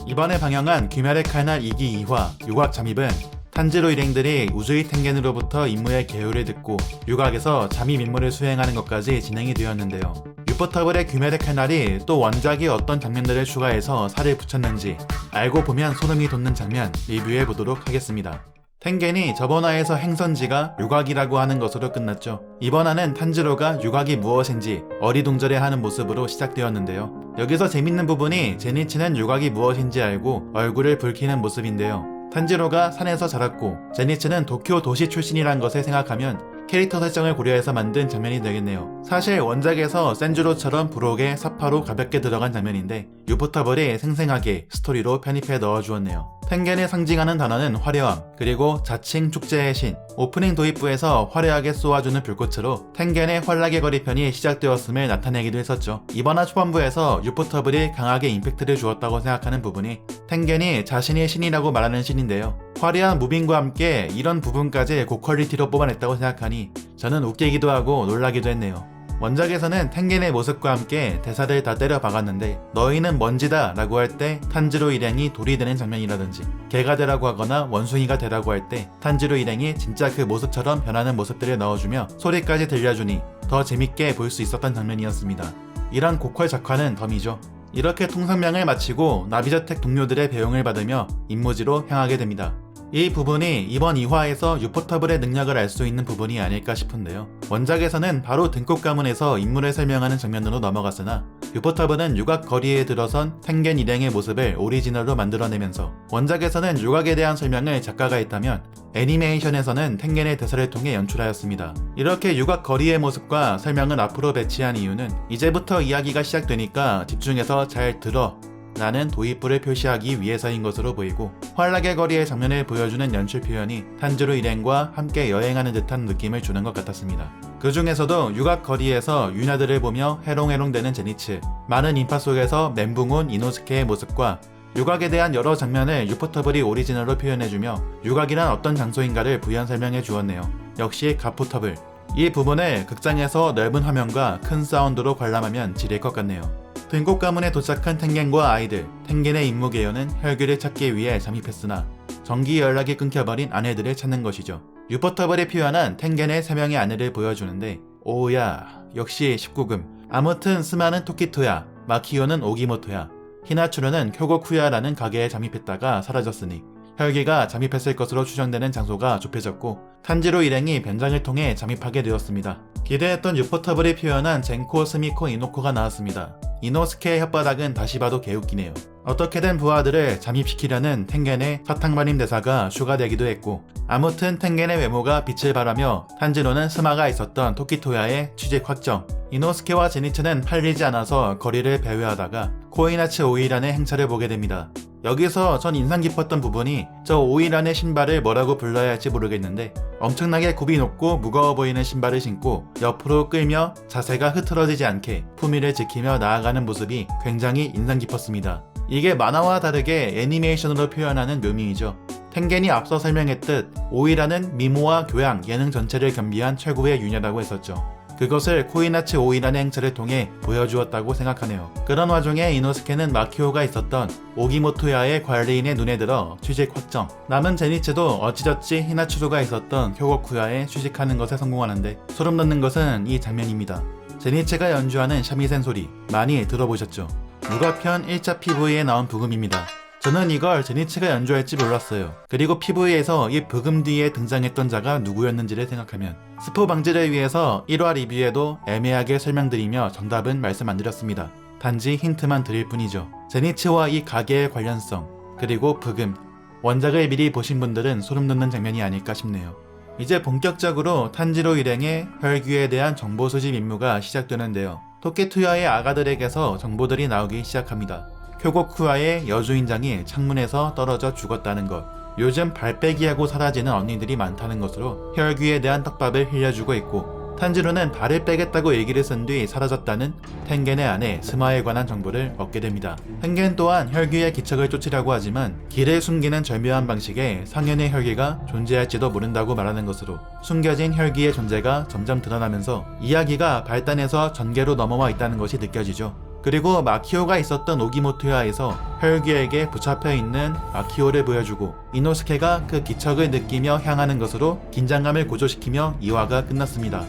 이번에 방영한 귀멸의 칼날 2기 2화 유곽 잠입은 탄지로 일행들이 우주의 텐겐으로부터 임무의 개요를 듣고 유곽에서 잠입 임무를 수행하는 것까지 진행이 되었는데요. 유포터블의 귀멸의 칼날이 또 원작이 어떤 장면들을 추가해서 살을 붙였는지 알고 보면 소름이 돋는 장면 리뷰해보도록 하겠습니다. 텐겐이 저번 화에서 행선지가 유곽이라고 하는 것으로 끝났죠. 이번 화는 탄지로가 유곽이 무엇인지 어리둥절해하는 모습으로 시작되었는데요. 여기서 재밌는 부분이 제니치는 유곽이 무엇인지 알고 얼굴을 붉히는 모습인데요. 탄지로가 산에서 자랐고 제니치는 도쿄 도시 출신이란 것을 생각하면 캐릭터 설정을 고려해서 만든 장면이 되겠네요. 사실 원작에서 센주로처럼 부록에 사파로 가볍게 들어간 장면인데 유포터블이 생생하게 스토리로 편입해 넣어주었네요. 텐겐을 상징하는 단어는 화려함, 그리고 자칭 축제의 신, 오프닝 도입부에서 화려하게 쏘아주는 불꽃으로 텐겐의 환락의 거리 편이 시작되었음을 나타내기도 했었죠. 이번 화 초반부에서 유포터블이 강하게 임팩트를 주었다고 생각하는 부분이 텐겐이 자신이 신이라고 말하는 신인데요. 화려한 무빙과 함께 이런 부분까지 고퀄리티로 뽑아냈다고 생각하니 저는 웃기기도 하고 놀라기도 했네요. 원작에서는 텐겐의 모습과 함께 대사들 다 때려 박았는데 너희는 먼지다 라고 할 때 탄지로 일행이 돌이 되는 장면이라든지 개가 되라고 하거나 원숭이가 되라고 할 때 탄지로 일행이 진짜 그 모습처럼 변하는 모습들을 넣어주며 소리까지 들려주니 더 재밌게 볼 수 있었던 장면이었습니다. 이런 고퀄 작화는 덤이죠. 이렇게 통성명을 마치고 나비저택 동료들의 배웅을 받으며 임무지로 향하게 됩니다. 이 부분이 이번 2화에서 유포터블의 능력을 알 수 있는 부분이 아닐까 싶은데요. 원작에서는 바로 등꽃 가문에서 인물을 설명하는 장면으로 넘어갔으나 유포터블은 유곽 거리에 들어선 텐겐 일행의 모습을 오리지널로 만들어내면서 원작에서는 유곽에 대한 설명을 작가가 했다면 애니메이션에서는 텐겐의 대사를 통해 연출하였습니다. 이렇게 유곽 거리의 모습과 설명을 앞으로 배치한 이유는 이제부터 이야기가 시작되니까 집중해서 잘 들어 라는 도입부를 표시하기 위해서인 것으로 보이고 환락의 거리의 장면을 보여주는 연출 표현이 탄지로 일행과 함께 여행하는 듯한 느낌을 주는 것 같았습니다. 그 중에서도 유곽 거리에서 유나들을 보며 해롱해롱대는 제니츠, 많은 인파 속에서 멘붕 온 이노스케의 모습과 유곽에 대한 여러 장면을 유포터블이 오리지널로 표현해주며 유곽이란 어떤 장소인가를 부연 설명해 주었네요. 역시 가포터블. 이 부분을 극장에서 넓은 화면과 큰 사운드로 관람하면 지릴 것 같네요. 등꽃 가문에 도착한 텐겐과 아이들, 텐겐의 임무 개요는 혈귀를 찾기 위해 잠입했으나 전기 연락이 끊겨버린 아내들을 찾는 것이죠. 유포터블이 표현한 텐겐의 3명의 아내를 보여주는데 오야, 역시 19금. 아무튼 스마는 토키토야, 마키오는 오기모토야, 히나추르는 쿄고쿠야라는 가게에 잠입했다가 사라졌으니 혈귀가 잠입했을 것으로 추정되는 장소가 좁혀졌고 탄지로 일행이 변장을 통해 잠입하게 되었습니다. 기대했던 유포터블이 표현한 젠코, 스미코, 이노코가 나왔습니다. 이노스케의 혓바닥은 다시 봐도 개웃기네요. 어떻게든 부하들을 잠입시키려는 텐겐의 사탕발림 대사가 추가되기도 했고 아무튼 텐겐의 외모가 빛을 발하며 탄지로는 스마가 있었던 토키토야의 취직 확정, 이노스케와 제니츠는 팔리지 않아서 거리를 배회하다가 코이나츠 오이란의 행차를 보게 됩니다. 여기서 전 인상 깊었던 부분이 저 오이란의 신발을 뭐라고 불러야 할지 모르겠는데 엄청나게 굽이 높고 무거워 보이는 신발을 신고 옆으로 끌며 자세가 흐트러지지 않게 품위를 지키며 나아가는 모습이 굉장히 인상 깊었습니다. 이게 만화와 다르게 애니메이션으로 표현하는 묘미이죠. 텐겐이 앞서 설명했듯 오이란은 미모와 교양, 예능 전체를 겸비한 최고의 유녀라고 했었죠. 그것을 코이나츠 오이란의 행차를 통해 보여주었다고 생각하네요. 그런 와중에 이노스케는 마키오가 있었던 오기모토야의 관리인의 눈에 들어 취직 확정, 남은 제니츠도 어찌저찌 히나추루가 있었던 쿄고쿠야에 취직하는 것에 성공하는데 소름 돋는 것은 이 장면입니다. 제니츠가 연주하는 샤미센 소리 많이 들어보셨죠? 무가편 1차 PV에 나온 부금입니다. 저는 이걸 제니츠가 연주할지 몰랐어요. 그리고 PV에서 이 부금 뒤에 등장했던 자가 누구였는지를 생각하면 스포 방지를 위해서 1화 리뷰에도 애매하게 설명드리며 정답은 말씀 안 드렸습니다. 단지 힌트만 드릴 뿐이죠. 제니츠와 이 가게의 관련성, 그리고 부금, 원작을 미리 보신 분들은 소름 돋는 장면이 아닐까 싶네요. 이제 본격적으로 탄지로 일행의 혈귀에 대한 정보 수집 임무가 시작되는데요. 토끼투야의 아가들에게서 정보들이 나오기 시작합니다. 쿄고쿠야의 여주인장이 창문에서 떨어져 죽었다는 것, 요즘 발빼기하고 사라지는 언니들이 많다는 것으로 혈귀에 대한 떡밥을 흘려주고 있고 탄지로는 발을 빼겠다고 얘기를 쓴 뒤 사라졌다는 텐겐의 아내 스마에 관한 정보를 얻게 됩니다. 텐겐 또한 혈귀의 기척을 쫓으려고 하지만 길을 숨기는 절묘한 방식에 상현의 혈귀가 존재할지도 모른다고 말하는 것으로 숨겨진 혈귀의 존재가 점점 드러나면서 이야기가 발단해서 전개로 넘어와 있다는 것이 느껴지죠. 그리고 마키오가 있었던 오기모토야에서 혈귀에게 붙잡혀 있는 마키오를 보여주고 이노스케가 그 기척을 느끼며 향하는 것으로 긴장감을 고조시키며 2화가 끝났습니다.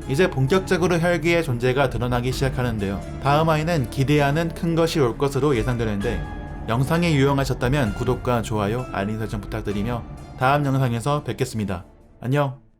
이제 본격적으로 혈귀의 존재가 드러나기 시작하는데요. 다음 화에는 기대하는 큰 것이 올 것으로 예상되는데 영상이 유용하셨다면 구독과 좋아요, 알림 설정 부탁드리며 다음 영상에서 뵙겠습니다. 안녕!